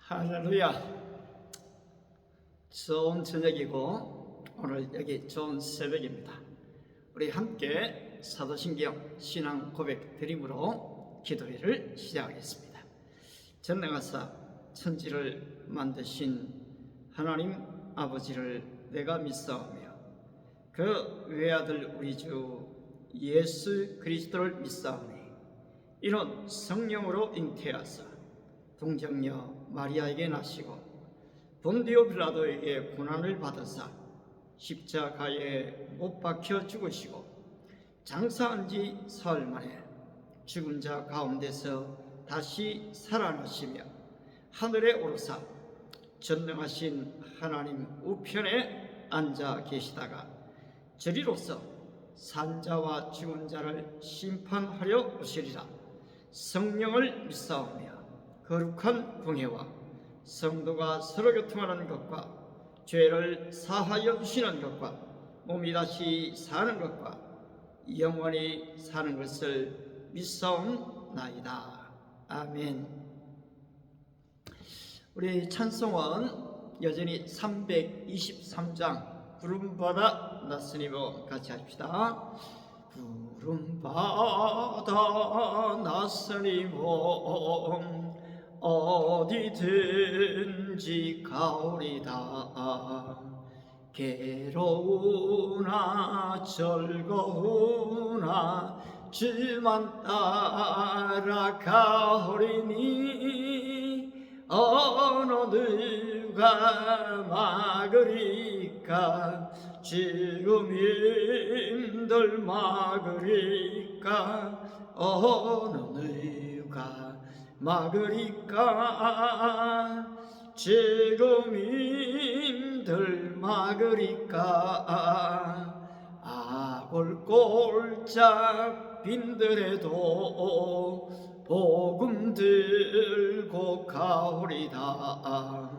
할렐루야. 좋은 저녁이고 오늘 여기 좋은 새벽입니다. 우리 함께 사도신경 신앙 고백 드림으로 기도회를 시작하겠습니다. 전능하사 천지를 만드신 하나님 아버지를 내가 믿사오며 그 외아들 우리 주 예수 그리스도를 믿사오니 이는 성령으로 잉태하사 동정녀 마리아에게 나시고 본디오 빌라도에게 고난을 받으사 십자가에 못 박혀 죽으시고 장사한 지 사흘 만에 죽은 자 가운데서 다시 살아나시며 하늘에 오르사 전능하신 하나님 우편에 앉아 계시다가 저리로서 산자와 죽은 자를 심판하려 오시리라. 성령을 믿사오며 거룩한 공회와 성도가 서로 교통하는 것과 죄를 사하여 주시는 것과 몸이 다시 사는 것과 영원히 사는 것을 믿사옵나이다. 아멘. 우리 찬송은 여전히 323장 부름받아 나스니모 같이 합시다. 부름받아 나스니모 어디든지 가오리다. 괴로우나 즐거우나 주만 따라가오리니 어느 누가 막으리까. 지금 힘들 막으리까. 어느 누가 막으리까. 지금 힘들 막으리까. 아골골짝 빈들에도 복음 들고 가오리다.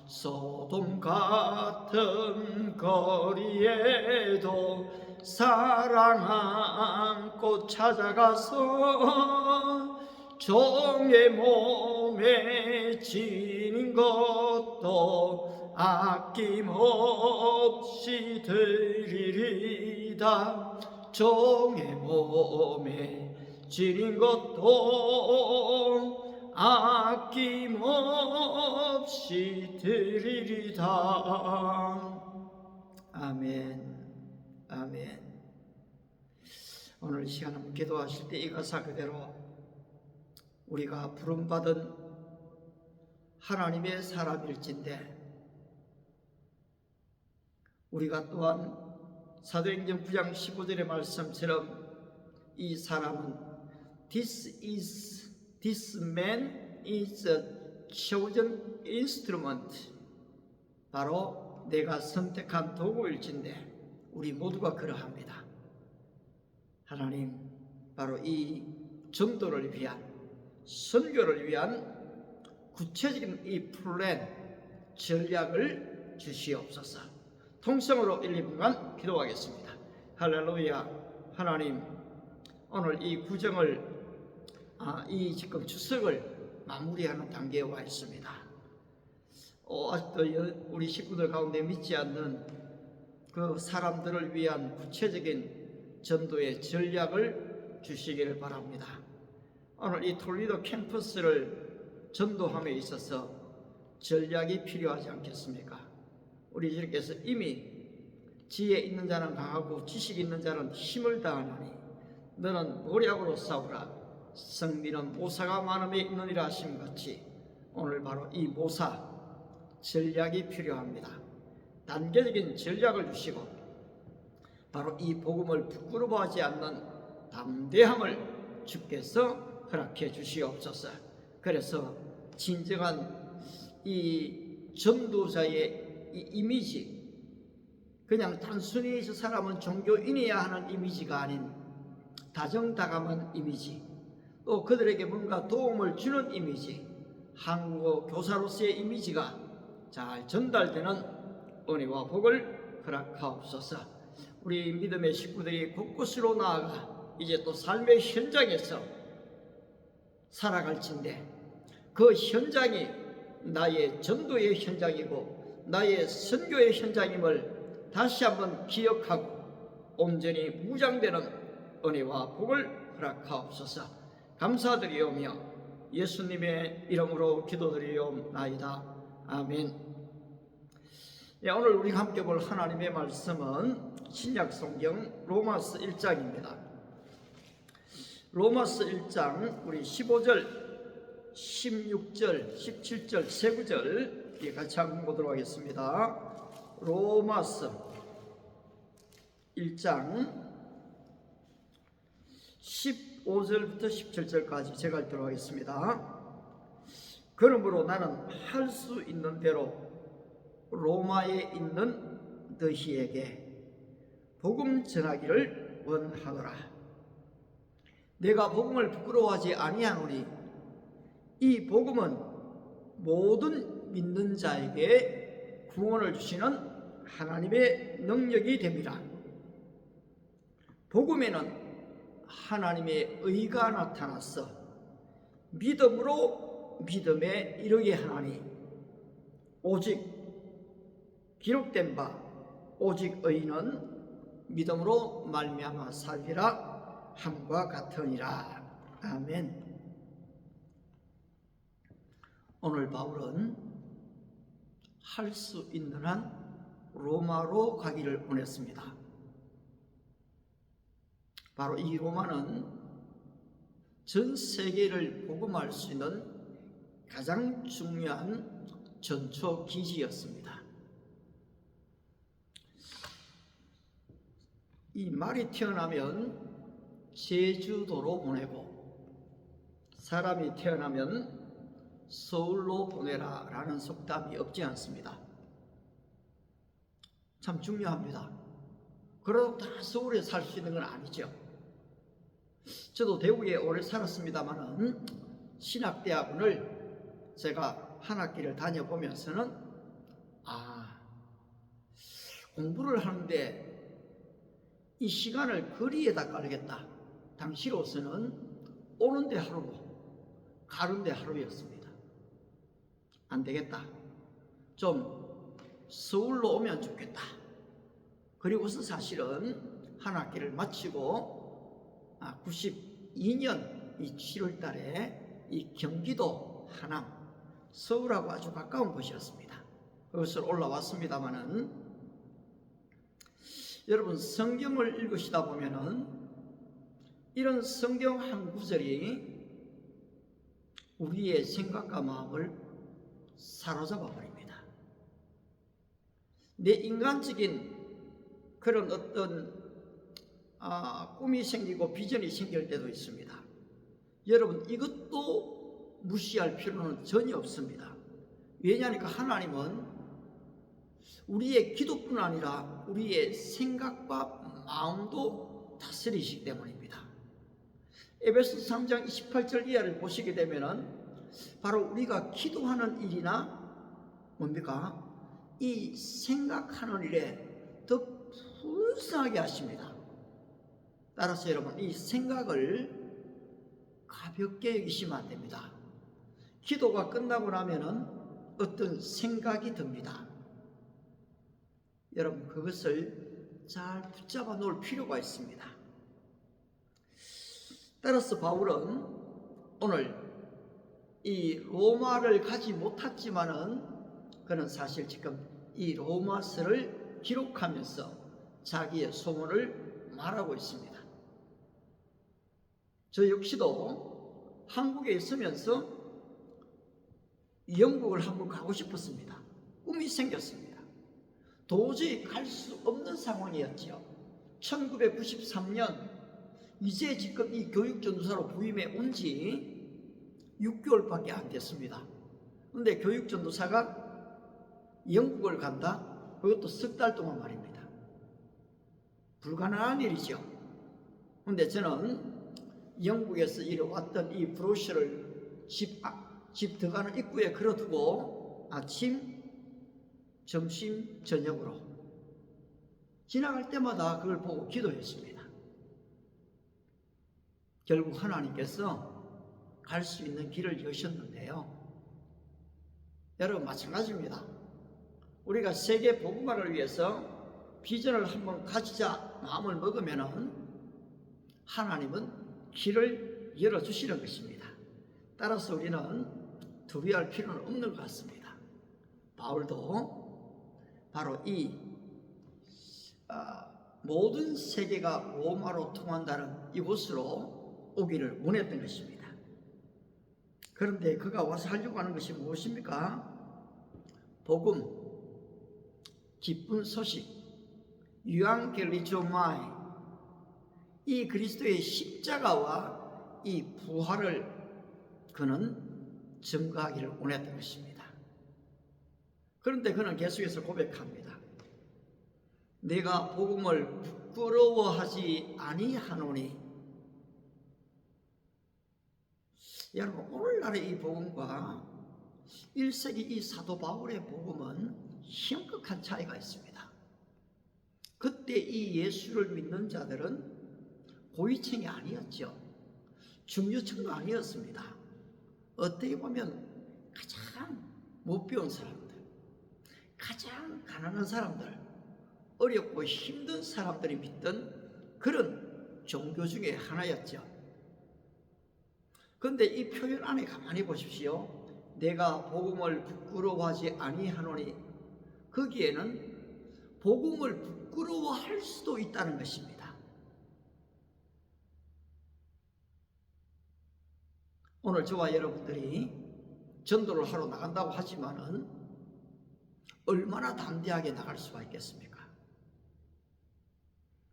소돔 같은 거리에도 사랑 안고 찾아가서 종의 몸에 지닌 것도 아낌없이 드리리다. 종의 몸에 지닌 것도 아낌없이 드리리다. 아멘. 아멘. 오늘 시간 한번 기도하실 때 이 가사 그대로 우리가 부름받은 하나님의 사람일진데 우리가 또한 사도행전 9장 15절의 말씀처럼 이 사람은 This man is a chosen instrument, 바로 내가 선택한 도구일진데 우리 모두가 그러합니다. 하나님, 바로 이 전도를 위한, 선교를 위한 구체적인 이 플랜, 전략을 주시옵소서. 통성으로 1, 2분간 기도하겠습니다. 할렐루야. 하나님, 오늘 이 구정을 이 지금 추석을 마무리하는 단계에 와 있습니다. 아직도 우리 식구들 가운데 믿지 않는 그 사람들을 위한 구체적인 전도의 전략을 주시기를 바랍니다. 오늘 이 톨리도 캠퍼스를 전도함에 있어서 전략이 필요하지 않겠습니까? 우리 주님께서 이미 지혜 있는 자는 강하고 지식 있는 자는 힘을 다하나니 너는 모략으로 싸우라. 성민은 모사가 많음에 있느니라 하심 같이 오늘 바로 이 모사 전략이 필요합니다. 단계적인 전략을 주시고 바로 이 복음을 부끄러워하지 않는 담대함을 주께서 허락해 주시옵소서. 그래서 진정한 이 전도자의 이 이미지, 그냥 단순히 저 사람은 종교인이어야 하는 이미지가 아닌 다정다감한 이미지, 또 그들에게 뭔가 도움을 주는 이미지, 한국어 교사로서의 이미지가 잘 전달되는 은혜와 복을 허락하옵소서. 우리 믿음의 식구들이 곳곳으로 나아가 이제 또 삶의 현장에서 살아갈진데 그 현장이 나의 전도의 현장이고 나의 선교의 현장임을 다시 한번 기억하고 온전히 무장되는 은혜와 복을 허락하옵소서. 감사드리오며 예수님의 이름으로 기도드리옵나이다. 아멘. 오늘 우리가 함께 볼 하나님의 말씀은 신약성경 로마서 1장입니다. 로마서 1장 우리 15절, 16절, 17절, 세 구절 같이 한번 보도록 하겠습니다. 로마서 1장 15절부터 17절까지 제가 읽도록 하겠습니다. 그러므로 나는 할 수 있는 대로 로마에 있는 너희에게 복음 전하기를 원하노라. 내가 복음을 부끄러워하지 아니하노니 이 복음은 모든 믿는 자에게 구원을 주시는 하나님의 능력이 됩니다. 복음에는 하나님의 의가 나타났어 믿음으로 믿음에 이르게 하나니 오직 기록된 바 오직 의인은 믿음으로 말미암아 살리라 함과 같으니라. 아멘. 오늘 바울은 할 수 있는 한 로마로 가기를 원했습니다. 바로 이 로마는 전 세계를 복음할 수 있는 가장 중요한 전초 기지였습니다. 이 말이 태어나면 제주도로 보내고 사람이 태어나면 서울로 보내라 라는 속담이 없지 않습니다. 참 중요합니다. 그래도 다 서울에 살 수 있는 건 아니죠. 저도 대구에 오래 살았습니다만은 신학대학원을 제가 한 학기를 다녀보면서는 공부를 하는데 이 시간을 거리에다 깔겠다. 당시로서는 오는데 하루고 가는데 하루였습니다. 안 되겠다. 좀 서울로 오면 좋겠다. 그리고서 사실은 한 학기를 마치고 92년 이 7월 달에 이 경기도 하남 서울하고 아주 가까운 곳이었습니다. 그것을 올라왔습니다마는 여러분 성경을 읽으시다 보면은 이런 성경 한 구절이 우리의 생각과 마음을 사로잡아 버립니다. 내 인간적인 그런 어떤 꿈이 생기고 비전이 생길 때도 있습니다. 여러분 이것도 무시할 필요는 전혀 없습니다. 왜냐하니까 하나님은 우리의 기도뿐 아니라 우리의 생각과 마음도 다스리시기 때문입니다. 에베소 3장 28절 이하를 보시게 되면은 바로 우리가 기도하는 일이나 뭡니까? 이 생각하는 일에 더 불쌍하게 하십니다. 따라서 여러분 이 생각을 가볍게 여기시면 안 됩니다. 기도가 끝나고 나면은 어떤 생각이 듭니다. 여러분 그것을 잘 붙잡아 놓을 필요가 있습니다. 따라서 바울은 오늘 이 로마를 가지 못했지만은 그는 사실 지금 이 로마서를 기록하면서 자기의 소원을 말하고 있습니다. 저 역시도 한국에 있으면서 영국을 한번 가고 싶었습니다. 꿈이 생겼습니다. 도저히 갈 수 없는 상황이었지요. 1993년 이제 지금 이 교육전도사로 부임해 온 지 6개월밖에 안 됐습니다. 그런데 교육전도사가 영국을 간다? 그것도 석 달 동안 말입니다. 불가능한 일이죠. 그런데 저는 영국에서 이뤄왔던 이 브로셔를 집 들어가는 입구에 걸어두고 아침, 점심, 저녁으로 지나갈 때마다 그걸 보고 기도했습니다. 결국 하나님께서 갈 수 있는 길을 여셨는데요. 여러분 마찬가지입니다. 우리가 세계 복음화를 위해서 비전을 한번 가지자 마음을 먹으면은 하나님은 길을 열어주시는 것입니다. 따라서 우리는 두려워할 필요는 없는 것 같습니다. 바울도 바로 이 모든 세계가 로마로 통한다는 이곳으로 오기를 원했던 것입니다. 그런데 그가 와서 하려고 하는 것이 무엇입니까? 복음, 기쁜 소식, 유앙겔리조마이, 이 그리스도의 십자가와 이 부활을 그는 증거하기를 원했던 것입니다. 그런데 그는 계속해서 고백합니다. 내가 복음을 부끄러워하지 아니하노니. 여러분, 오늘날의 이 복음과 1세기 이 사도 바울의 복음은 심각한 차이가 있습니다. 그때 이 예수를 믿는 자들은 고위층이 아니었죠. 중류층도 아니었습니다. 어떻게 보면 가장 못 배운 사람들, 가장 가난한 사람들, 어렵고 힘든 사람들이 믿던 그런 종교 중에 하나였죠. 그런데 이 표현 안에 가만히 보십시오. 내가 복음을 부끄러워하지 아니하노니, 거기에는 복음을 부끄러워할 수도 있다는 것입니다. 오늘 저와 여러분들이 전도를 하러 나간다고 하지만은 얼마나 담대하게 나갈 수가 있겠습니까?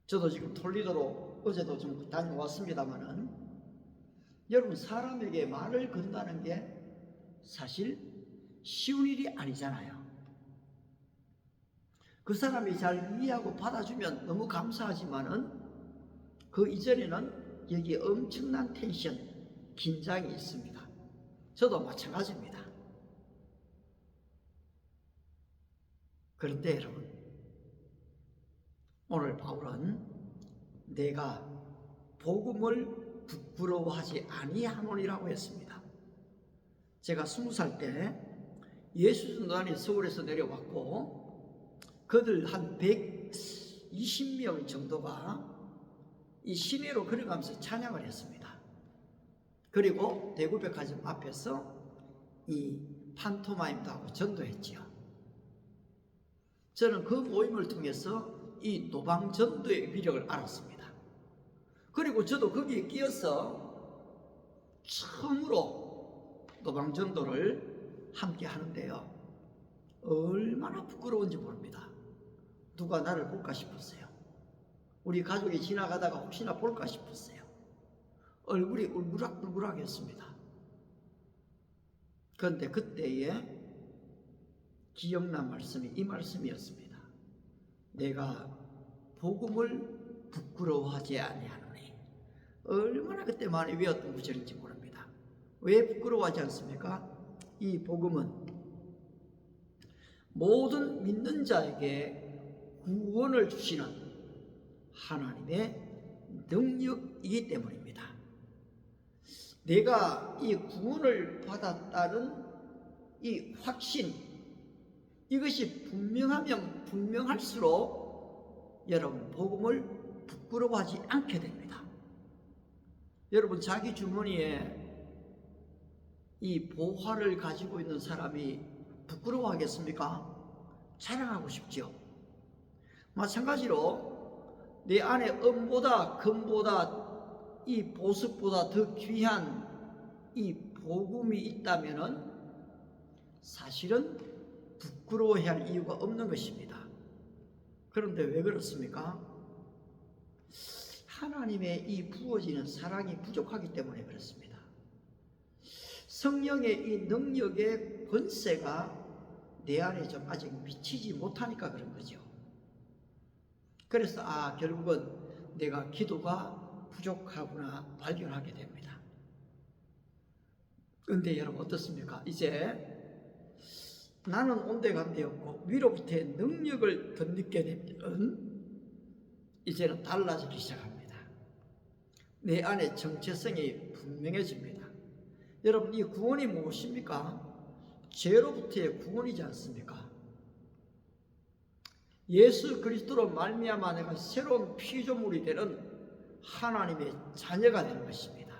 저도 지금 톨리도로 어제도 좀 다녀왔습니다만은, 여러분, 사람에게 말을 건다는 게 사실 쉬운 일이 아니잖아요. 그 사람이 잘 이해하고 받아주면 너무 감사하지만은 그 이전에는 여기에 엄청난 텐션, 긴장이 있습니다. 저도 마찬가지입니다. 그런데 여러분, 오늘 바울은 내가 복음을 부끄러워하지 아니하노니라고 했습니다. 제가 20살 때 예수 전도단이 서울에서 내려왔고, 그들 한 120명 정도가 이 시내로 걸어가면서 찬양을 했습니다. 그리고 대구백화점 앞에서 이 판토마임도 하고 전도했지요. 저는 그 모임을 통해서 이 노방전도의 위력을 알았습니다. 그리고 저도 거기에 끼어서 처음으로 노방전도를 함께 하는데요, 얼마나 부끄러운지 모릅니다. 누가 나를 볼까 싶었어요. 우리 가족이 지나가다가 혹시나 볼까 싶었어요. 얼굴이 울그락불그락했습니다. 그런데 그때에 기억난 말씀이 이 말씀이었습니다. 내가 복음을 부끄러워하지 아니하노니. 얼마나 그때 많이 외웠던 구절인지 모릅니다. 왜 부끄러워하지 않습니까? 이 복음은 모든 믿는 자에게 구원을 주시는 하나님의 능력이기 때문입니다. 내가 이 구원을 받았다는 이 확신, 이것이 분명하면 분명할수록 여러분 복음을 부끄러워하지 않게 됩니다. 여러분, 자기 주머니에 이 보화를 가지고 있는 사람이 부끄러워하겠습니까? 자랑하고 싶죠. 마찬가지로 내 안에 은보다 금보다 이 보석보다 더 귀한 이 복음이 있다면은 사실은 부끄러워해야 할 이유가 없는 것입니다. 그런데 왜 그렇습니까? 하나님의 이 부어지는 사랑이 부족하기 때문에 그렇습니다. 성령의 이 능력의 권세가 내 안에 좀 아직 미치지 못하니까 그런 거죠. 그래서 결국은 내가 기도가 부족하구나 발견하게 됩니다. 그런데 여러분 어떻습니까? 이제 나는 온데간데 없고 위로부터의 능력을 덧입게 되면 이제는 달라지기 시작합니다. 내 안에 정체성이 분명해집니다. 여러분, 이 구원이 무엇입니까? 죄로부터의 구원이지 않습니까? 예수 그리스도로 말미암아 내가 새로운 피조물이 되는 하나님의 자녀가 되는 것입니다.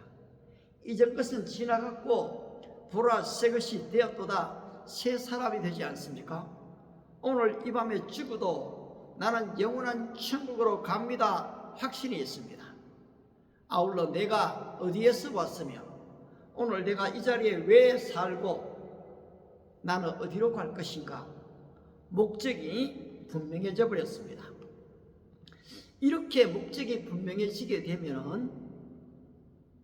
이전 것은 지나갔고 보라 새 것이 되었도다. 새 사람이 되지 않습니까? 오늘 이 밤에 죽어도 나는 영원한 천국으로 갑니다. 확신이 있습니다. 아울러 내가 어디에서 왔으며 오늘 내가 이 자리에 왜 살고 나는 어디로 갈 것인가? 목적이 분명해져 버렸습니다. 이렇게 목적이 분명해지게 되면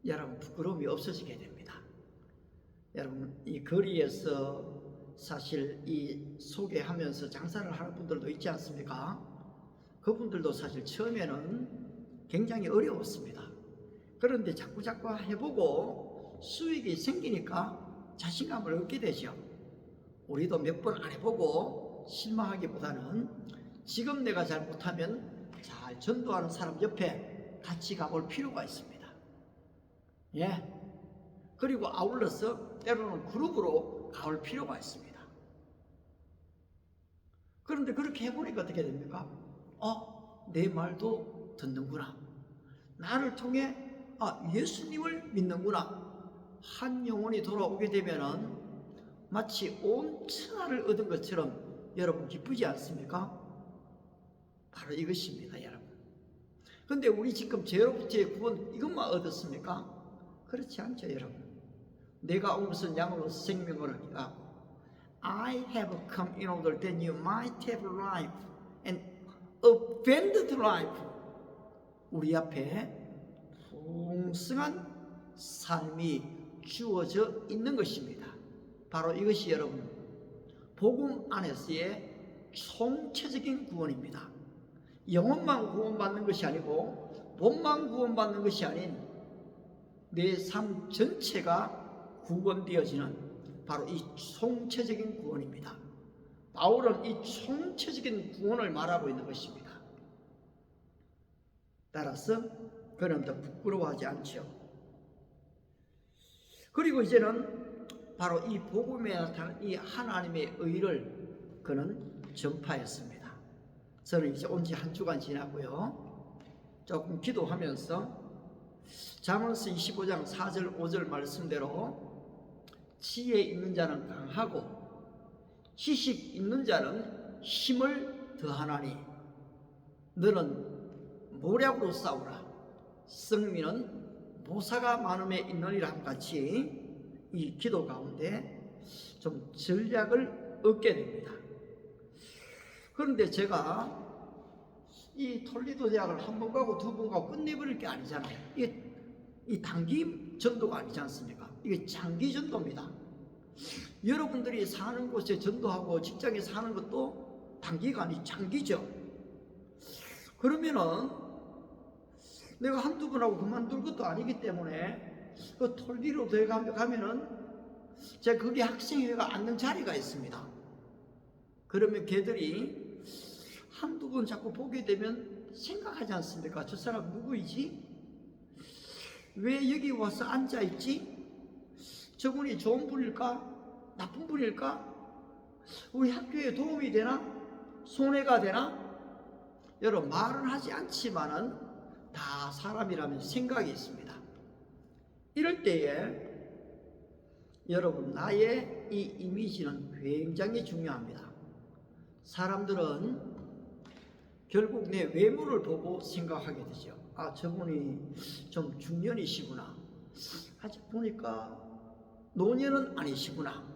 여러분 부끄러움이 없어지게 됩니다. 여러분 이 거리에서 사실 이 소개하면서 장사를 하는 분들도 있지 않습니까? 그분들도 사실 처음에는 굉장히 어려웠습니다. 그런데 자꾸 해보고 수익이 생기니까 자신감을 얻게 되죠. 우리도 몇 번 안 해보고 실망하기보다는 지금 내가 잘 못하면 잘 전도하는 사람 옆에 같이 가볼 필요가 있습니다. 예. 그리고 아울러서 때로는 그룹으로 가볼 필요가 있습니다. 그런데 그렇게 해보니까 어떻게 됩니까? 내 말도 듣는구나. 나를 통해 예수님을 믿는구나. 한 영혼이 돌아오게 되면은 마치 온 천하를 얻은 것처럼 여러분 기쁘지 않습니까? 바로 이것입니다, 여러분. 근데 우리 지금 죄로부터의 구원 이것만 얻었습니까? 그렇지 않죠, 여러분. 내가 온 것은 양으로 생명을 하기가 I have come in order that you might have life and abundant life. 우리 앞에 풍성한 삶이 주어져 있는 것입니다. 바로 이것이 여러분 복음 안에서의 총체적인 구원입니다. 영혼만 구원받는 것이 아니고 몸만 구원받는 것이 아닌 내 삶 전체가 구원되어지는 바로 이 총체적인 구원입니다. 바울은 이 총체적인 구원을 말하고 있는 것입니다. 따라서 그는 더 부끄러워하지 않죠. 그리고 이제는 바로 이 복음에 나타난 이 하나님의 의를 그는 전파했습니다. 저는 이제 온 지 한 주간 지나고요. 조금 기도하면서 잠언서 25장 4절 5절 말씀대로 지혜 있는 자는 강하고 지식 있는 자는 힘을 더하나니 너는 모략으로 싸우라. 성민은 모사가 많음에 있느니라 함 같이 이 기도 가운데 좀 전략을 얻게 됩니다. 그런데 제가 이 톨리도 대학을 한 번 가고 두 번 가고 끝내버릴 게 아니잖아요. 이 단기 전도가 아니지 않습니까? 이게 장기 전도입니다. 여러분들이 사는 곳에 전도하고 직장에 사는 것도 단기가 아니 장기죠. 그러면은 내가 한두 번 하고 그만둘 것도 아니기 때문에 그 톨리로 가면은 제가 거기 학생회가 앉는 자리가 있습니다. 그러면 걔들이 한두 번 자꾸 보게 되면 생각하지 않습니까? 저 사람 누구이지? 왜 여기 와서 앉아있지? 저분이 좋은 분일까? 나쁜 분일까? 우리 학교에 도움이 되나? 손해가 되나? 여러분 말은 하지 않지만은 다 사람이라면 생각이 있습니다. 이럴 때에 여러분 나의 이 이미지는 굉장히 중요합니다. 사람들은 결국 내 외모를 보고 생각하게 되죠. 저분이 좀 중년이시구나. 아직 보니까 노년은 아니시구나.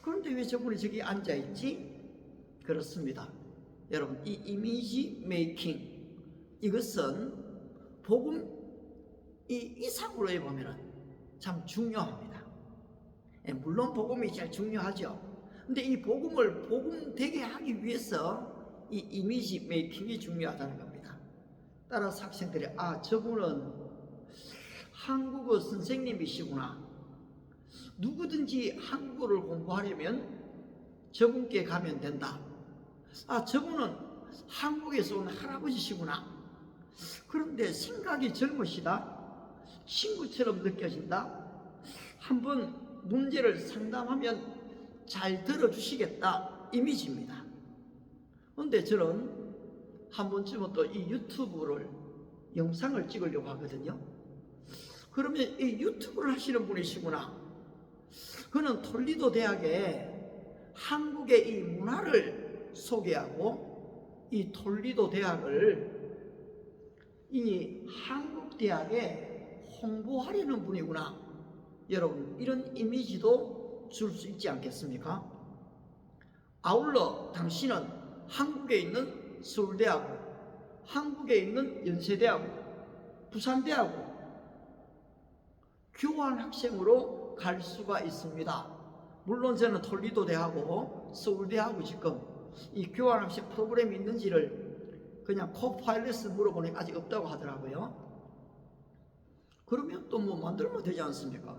그런데 왜 저분이 저기 앉아있지? 그렇습니다. 여러분 이 이미지 메이킹 이것은 복음 이 이상으로 해보면 참 중요합니다. 물론 복음이 제일 중요하죠. 근데 이 복음을 복음 되게 하기 위해서 이 이미지 메이킹이 중요하다는 겁니다. 따라서 학생들이 저분은 한국어 선생님이시구나. 누구든지 한국어를 공부하려면 저분께 가면 된다. 저분은 한국에서 온 할아버지시구나. 그런데 생각이 젊으시다. 친구처럼 느껴진다. 한번 문제를 상담하면 잘 들어주시겠다 이미지입니다. 그런데 저는 한 번쯤은 또 이 유튜브를 영상을 찍으려고 하거든요. 그러면 이 유튜브를 하시는 분이시구나. 그는 톨리도 대학에 한국의 이 문화를 소개하고 이 톨리도 대학을 이 한국 대학에 홍보하려는 분이구나. 여러분, 이런 이미지도 줄 수 있지 않겠습니까? 아울러 당신은 한국에 있는 서울대하고 한국에 있는 연세대하고 부산대하고 교환학생으로 갈 수가 있습니다. 물론 저는 톨리도 대하고 서울대하고 지금 이 교환학생 프로그램이 있는지를 그냥 코파일럿을 물어보니 아직 없다고 하더라고요. 그러면 또 뭐 만들면 되지 않습니까?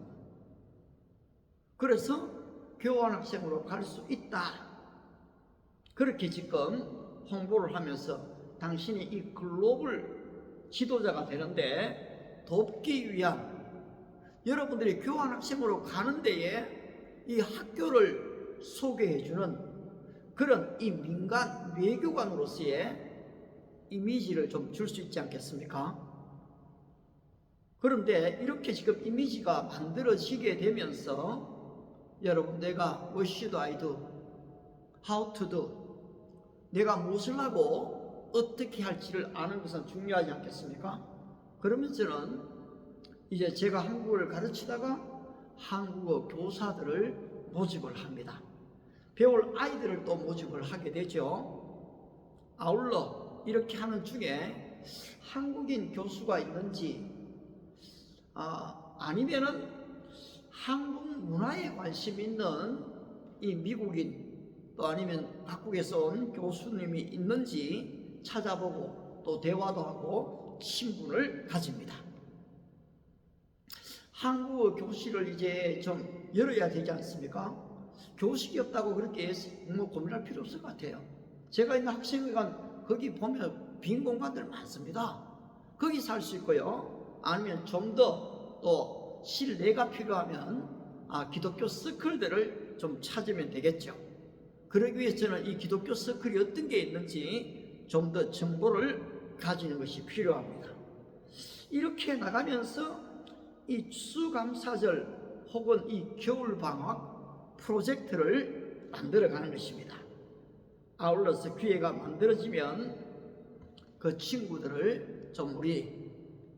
그래서 교환학생으로 갈 수 있다. 그렇게 지금 홍보를 하면서 당신이 이 글로벌 지도자가 되는데 돕기 위한 여러분들이 교환학생으로 가는 데에 이 학교를 소개해주는 그런 이 민간 외교관으로서의 이미지를 좀 줄 수 있지 않겠습니까? 그런데 이렇게 지금 이미지가 만들어지게 되면서 여러분, 내가 what should I do? how to do? 내가 무엇을 하고 어떻게 할지를 아는 것은 중요하지 않겠습니까? 그러면서는 이제 제가 한국어를 가르치다가 한국어 교사들을 모집을 합니다. 배울 아이들을 또 모집을 하게 되죠. 아울러 이렇게 하는 중에 한국인 교수가 있는지 아니면은 한국 문화에 관심 있는 이 미국인 또 아니면 각국에서 온 교수님이 있는지 찾아보고 또 대화도 하고 친분을 가집니다. 한국어 교실을 이제 좀 열어야 되지 않습니까? 교실이 없다고 그렇게 뭐 고민할 필요 없을 것 같아요. 제가 있는 학생회관 거기 보면 빈 공간들 많습니다. 거기 살 수 있고요. 아니면 좀 더 또 실내가 필요하면 기독교 서클들을 좀 찾으면 되겠죠. 그러기 위해서 저는 이 기독교 서클이 어떤 게 있는지 좀 더 정보를 가지는 것이 필요합니다. 이렇게 나가면서 이 추수감사절 혹은 이 겨울방학 프로젝트를 만들어가는 것입니다. 아울러서 기회가 만들어지면 그 친구들을 좀 우리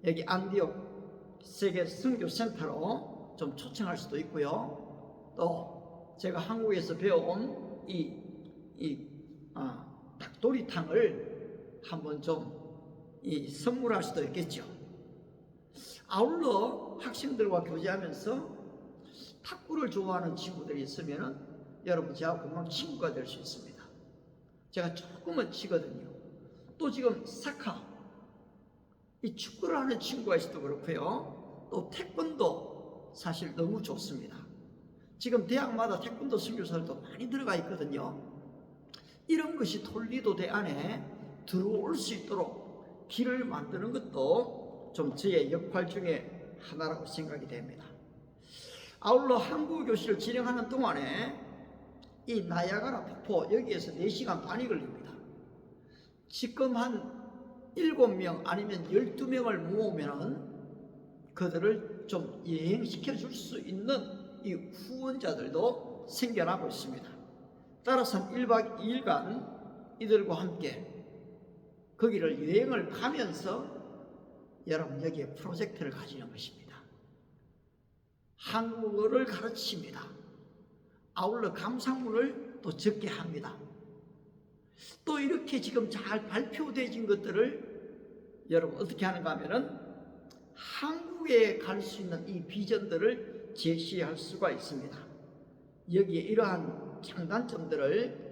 여기 안디옥 세계 선교센터로 좀 초청할 수도 있고요. 또 제가 한국에서 배워온 이 닭도리탕을 한번 좀 선물할 수도 있겠죠. 아울러 학생들과 교제하면서 탁구를 좋아하는 친구들이 있으면 여러분 제가 금방 친구가 될 수 있습니다. 제가 조금은 치거든요. 또 지금 사카 이 축구를 하는 친구가 있어도 그렇고요. 또 태권도 사실 너무 좋습니다. 지금 대학마다 태권도 선교사들도 많이 들어가 있거든요. 이런 것이 톨리도 대 안에 들어올 수 있도록 길을 만드는 것도 좀 저의 역할 중에 하나라고 생각이 됩니다. 아울러 한국어 교실을 진행하는 동안에 이 나야가라 폭포 여기에서 4시간 반이 걸립니다. 지금 한 7명 아니면 12명을 모으면 그들을 좀 여행시켜 줄 수 있는 이 후원자들도 생겨나고 있습니다. 따라서 1박 2일간 이들과 함께 거기를 여행을 가면서 여러분 여기에 프로젝트를 가지는 것입니다. 한국어를 가르칩니다. 아울러 감상문을 또 적게 합니다. 또 이렇게 지금 잘 발표되어진 것들을 여러분 어떻게 하는가 하면은 한국에 갈 수 있는 이 비전들을 제시할 수가 있습니다. 여기에 이러한 장단점들을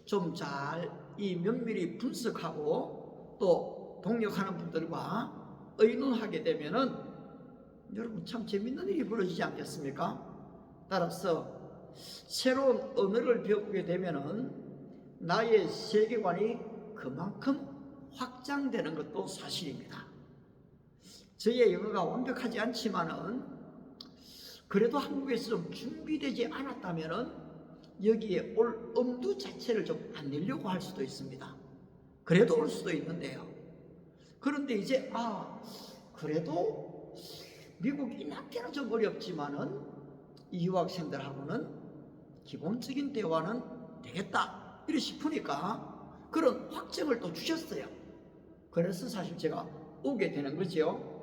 좀 잘 면밀히 분석하고 또 동역하는 분들과 의논하게 되면은 여러분 참 재밌는 일이 벌어지지 않겠습니까? 따라서 새로운 언어를 배우게 되면은 나의 세계관이 그만큼 확장되는 것도 사실입니다. 저의 영어가 완벽하지 않지만은 그래도 한국에서 좀 준비되지 않았다면은 여기에 올 엄두 자체를 좀 안 내려고 할 수도 있습니다. 그래도 올 수도 있는데요. 그런데 이제 그래도 미국 인학계는 좀 어렵지만은 이 유학생들하고는 기본적인 대화는 되겠다 이래 싶으니까 그런 확증을 또 주셨어요. 그래서 사실 제가 오게 되는 거죠.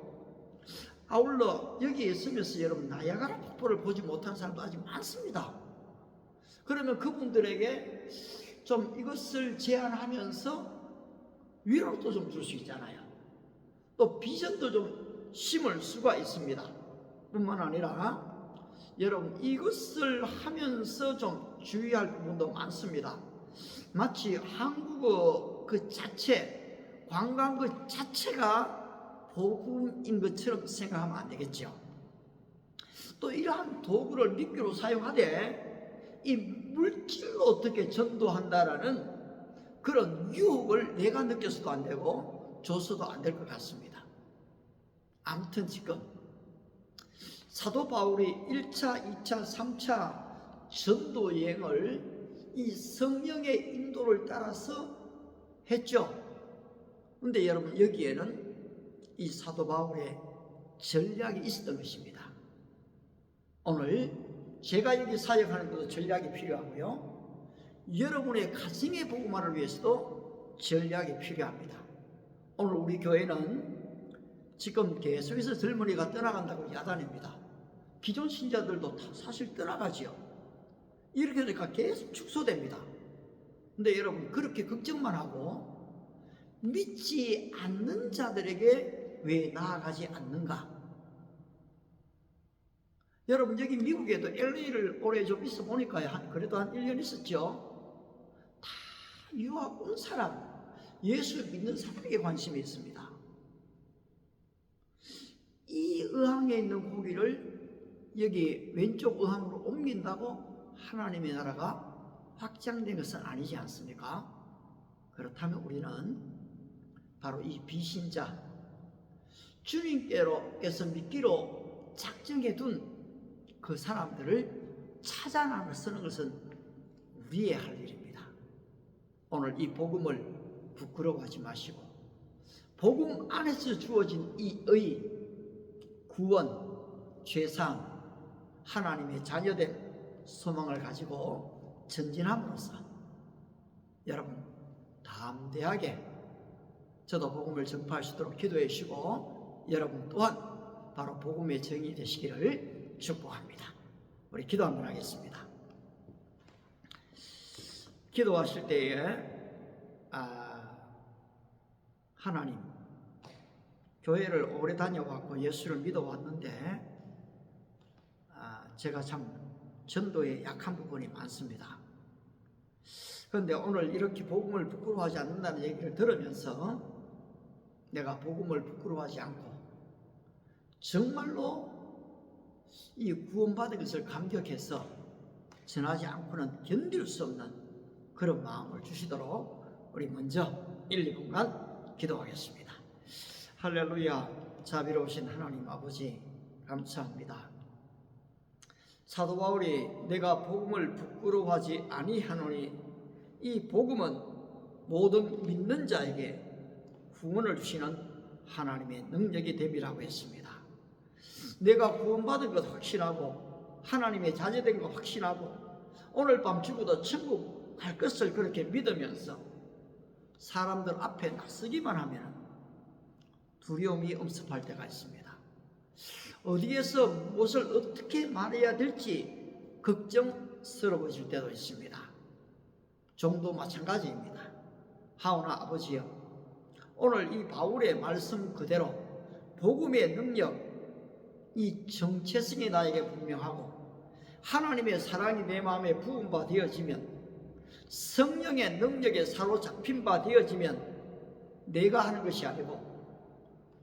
아울러 여기에 있으면서 여러분 나야가라 폭포를 보지 못한 사람도 아직 많습니다. 그러면 그분들에게 좀 이것을 제안하면서 위로도 좀 줄 수 있잖아요. 또 비전도 좀 심을 수가 있습니다. 뿐만 아니라 여러분 이것을 하면서 좀 주의할 부분도 많습니다. 마치 한국어 그 자체, 관광 그 자체가 복음인 것처럼 생각하면 안 되겠죠. 또 이러한 도구를 미끼로 사용하되 이 물질로 어떻게 전도한다라는 그런 유혹을 내가 느껴서도 안 되고 줘서도 안 될 것 같습니다. 아무튼 지금 사도 바울이 1차, 2차, 3차 전도 여행을 이 성령의 인도를 따라서 했죠. 그런데 여러분 여기에는 이 사도 바울의 전략이 있었던 것입니다. 오늘 제가 여기 사역하는 것도 전략이 필요하고요. 여러분의 가정의 복음화를 위해서도 전략이 필요합니다. 오늘 우리 교회는 지금 계속해서 젊은이가 떠나간다고 야단입니다. 기존 신자들도 다 사실 떠나가지요. 이렇게 되니까 계속 축소됩니다. 근데 여러분 그렇게 걱정만 하고 믿지 않는 자들에게 왜 나아가지 않는가? 여러분 여기 미국에도 LA를 올해 좀 있어 보니까 그래도 한 1년 있었죠. 다 유학 온 사람, 예수 믿는 사람에게 관심이 있습니다. 이 의항에 있는 고기를 여기 왼쪽 의항으로 옮긴다고 하나님의 나라가 확장된 것은 아니지 않습니까? 그렇다면 우리는 바로 이 비신자, 주님께서 믿기로 작정해 둔 그 사람들을 찾아 나서는 것은 우리의 할 일입니다. 오늘 이 복음을 부끄러워하지 마시고 복음 안에서 주어진 이 의, 구원, 죄상, 하나님의 자녀된 소망을 가지고 전진함으로써 여러분 담대하게 저도 복음을 전파할 수 있도록 기도해 주시고 여러분 또한 바로 복음의 정이 되시기를 축복합니다. 우리 기도 한번 하겠습니다. 기도하실 때에 하나님, 교회를 오래 다녀왔고 예수를 믿어왔는데 제가 참 전도에 약한 부분이 많습니다. 그런데 오늘 이렇게 복음을 부끄러워하지 않는다는 얘기를 들으면서 내가 복음을 부끄러워하지 않고 정말로 이 구원받은 것을 감격해서 전하지 않고는 견딜 수 없는 그런 마음을 주시도록 우리 먼저 1, 2분간 기도하겠습니다. 할렐루야. 자비로우신 하나님 아버지 감사합니다. 사도 바울이 내가 복음을 부끄러워하지 아니하노니 이 복음은 모든 믿는 자에게 구원을 주시는 하나님의 능력이 됨이라고 했습니다. 내가 구원받은 것 확신하고 하나님의 자녀된 것 확신하고 오늘 밤 죽어도 천국 갈 것을 그렇게 믿으면서 사람들 앞에 나서기만 하면 두려움이 엄습할 때가 있습니다. 어디에서 무엇을 어떻게 말해야 될지 걱정스러워질 때도 있습니다. 종도 마찬가지입니다. 하오나 아버지여, 오늘 이 바울의 말씀 그대로 복음의 능력, 이 정체성이 나에게 분명하고 하나님의 사랑이 내 마음에 부은 바 되어지면 성령의 능력에 사로잡힌 바 되어지면 내가 하는 것이 아니고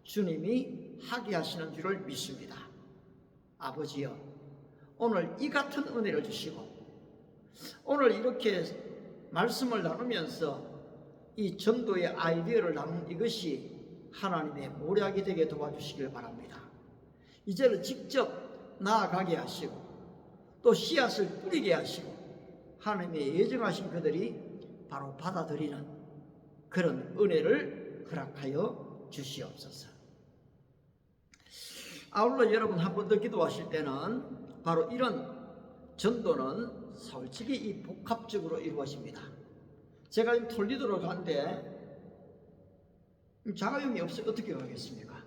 주님이 하게 하시는 줄을 믿습니다. 아버지여, 오늘 이 같은 은혜를 주시고 오늘 이렇게 말씀을 나누면서 이 전도의 아이디어를 나누는 이것이 하나님의 모략이 되게 도와주시길 바랍니다. 이제는 직접 나아가게 하시고 또 씨앗을 뿌리게 하시고 하나님의 예정하신 그들이 바로 받아들이는 그런 은혜를 허락하여 주시옵소서. 아울러 여러분 한 번 더 기도하실 때는 바로 이런 전도는 솔직히 이 복합적으로 이루어집니다. 제가 지금 톨리도로 가는데 자가용이 없어 어떻게 가겠습니까?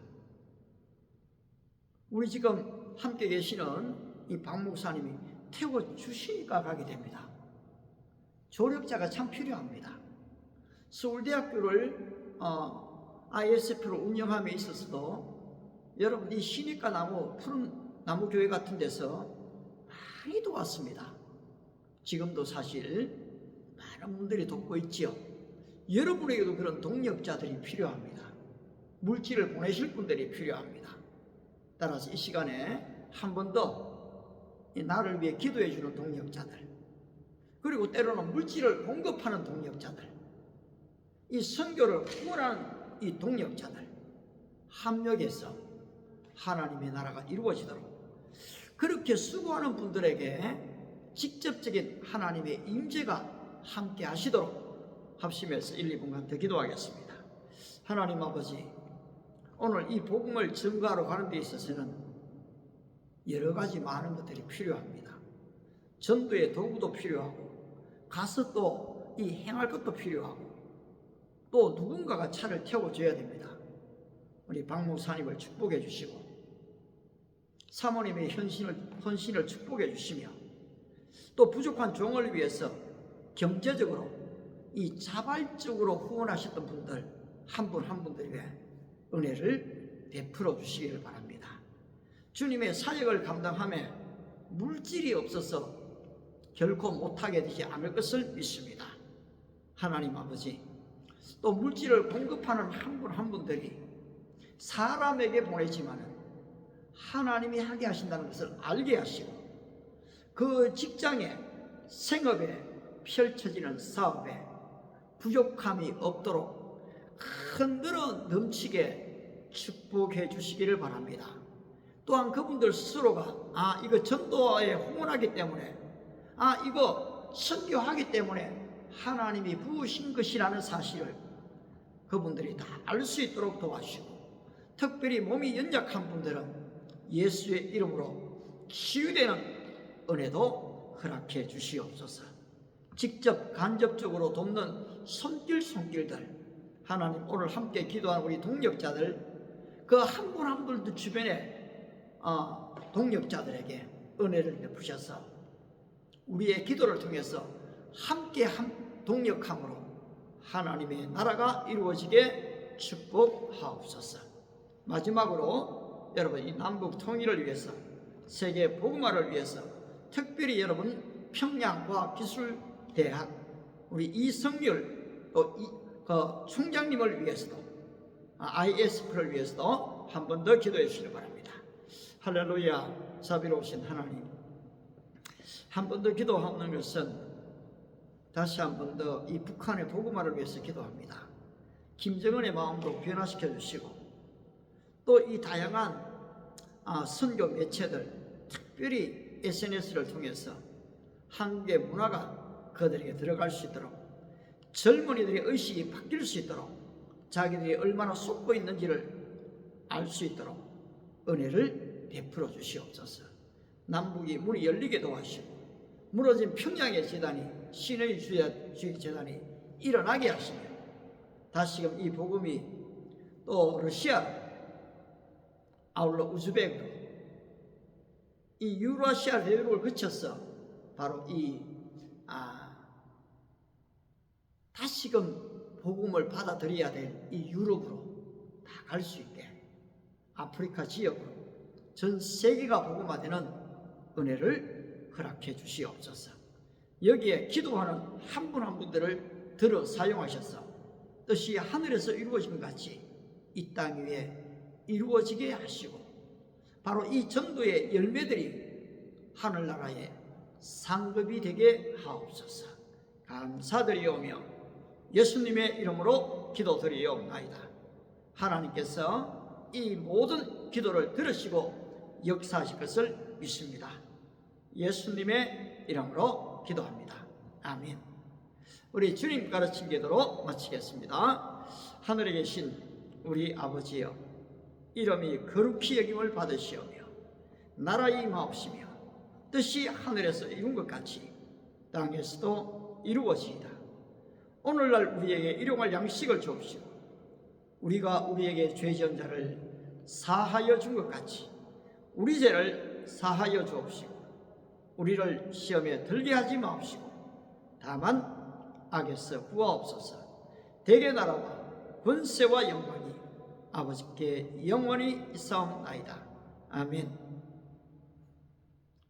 우리 지금 함께 계시는 이 박 목사님이 태워주시니까 가게 됩니다. 조력자가 참 필요합니다. 서울대학교를 ISF로 운영함에 있어서도 여러분 이 신익과 푸른 나무 교회 같은 데서 많이 도왔습니다. 지금도 사실 많은 분들이 돕고 있지요. 여러분에게도 그런 동력자들이 필요합니다. 물질을 보내실 분들이 필요합니다. 따라서 이 시간에 한 번 더 나를 위해 기도해 주는 동력자들, 그리고 때로는 물질을 공급하는 동력자들, 이 선교를 후원하는 이 동력자들 합력해서 하나님의 나라가 이루어지도록 그렇게 수고하는 분들에게 직접적인 하나님의 임재가 함께 하시도록 합심해서 1, 2분간 더 기도하겠습니다. 하나님 아버지, 오늘 이 복음을 증거하러 가는 데 있어서는 여러 가지 많은 것들이 필요합니다. 전도의 도구도 필요하고, 가서 또 이 행할 것도 필요하고, 또 누군가가 차를 태워줘야 됩니다. 우리 박 목사님을 축복해 주시고, 사모님의 헌신을 축복해 주시며, 또 부족한 종을 위해서 경제적으로 이 자발적으로 후원하셨던 분들 한 분 한 분들에게 은혜를 베풀어 주시기를 바랍니다. 주님의 사역을 감당함에 물질이 없어서 결코 못하게 되지 않을 것을 믿습니다. 하나님 아버지, 또 물질을 공급하는 한 분 한 분들이 사람에게 보내지만은 하나님이 하게 하신다는 것을 알게 하시고, 그 직장에, 생업에, 펼쳐지는 사업에 부족함이 없도록 흔들어 넘치게 축복해 주시기를 바랍니다. 또한 그분들 스스로가 이거 전도에 후원하기 때문에, 이거 선교하기 때문에 하나님이 부으신 것이라는 사실을 그분들이 다 알 수 있도록 도와주시고, 특별히 몸이 연약한 분들은 예수의 이름으로 치유되는 은혜도 허락해 주시옵소서. 직접 간접적으로 돕는 손길들, 하나님 오늘 함께 기도하는 우리 동력자들, 그 한 분 한 분들 주변에 동력자들에게 은혜를 베푸셔서 우리의 기도를 통해서 함께 동력함으로 하나님의 나라가 이루어지게 축복하옵소서. 마지막으로 여러분, 이 남북 통일을 위해서, 세계 복음화를 위해서 특별히 여러분 평양과학기술대학 우리 이성률 또 총장님을 위해서도, ISF를 위해서도 한 번 더 기도해 주시기 바랍니다. 할렐루야. 자비로우신 하나님, 한 번 더 기도하는 것은 다시 한 번 더 이 북한의 복음화를 위해서 기도합니다. 김정은의 마음도 변화시켜 주시고, 또 이 다양한 선교 매체들, 특별히 SNS를 통해서 한국의 문화가 그들에게 들어갈 수 있도록, 젊은이들의 의식이 바뀔 수 있도록, 자기들이 얼마나 속고 있는지를 알 수 있도록 은혜를 베풀어 주시옵소서. 남북이 문이 열리게 도와주시고, 무너진 평양의 재단이, 신의 주의 재단이 일어나게 하시며, 다시금 이 복음이 또 러시아, 아울러 우즈베크로 이 유라시아 대륙을 거쳐서 바로 다시금 복음을 받아들여야 될 이 유럽으로 다 갈 수 있게, 아프리카 지역으로 전 세계가 복음화되는 은혜를 허락해 주시옵소서. 여기에 기도하는 한 분 한 분들을 들어 사용하셔서 뜻이 하늘에서 이루어진 같이 이 땅 위에 이루어지게 하시고, 바로 이 전도의 열매들이 하늘나라의 상급이 되게 하옵소서. 감사드리오며 예수님의 이름으로 기도드리옵나이다. 하나님께서 이 모든 기도를 들으시고 역사하실 것을 믿습니다. 예수님의 이름으로 기도합니다. 아멘. 우리 주님 가르친 기도로 마치겠습니다. 하늘에 계신 우리 아버지여, 이름이 거룩히 여김을 받으시오며 나라의 임하옵시며 뜻이 하늘에서 이룬 것 같이 땅에서도 이루어지이다. 오늘날 우리에게 일용할 양식을 주옵시고 우리가 우리에게 죄 지은 자를 사하여 준 것 같이 우리 죄를 사하여 주옵시고 우리를 시험에 들게 하지 마옵시고 다만 악에서 구하옵소서. 대개 나라와 권세와 영광이 아버지께 영원히 있사옵나이다. 아멘.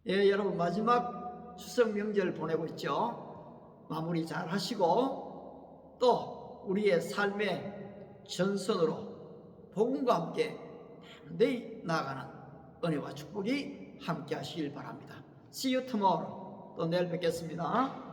예, 여러분 마지막 추석 명절 보내고 있죠. 마무리 잘 하시고 또 우리의 삶의 전선으로 복음과 함께 단단히 나아가는 은혜와 축복이 함께 하시길 바랍니다. See you tomorrow. 또 내일 뵙겠습니다.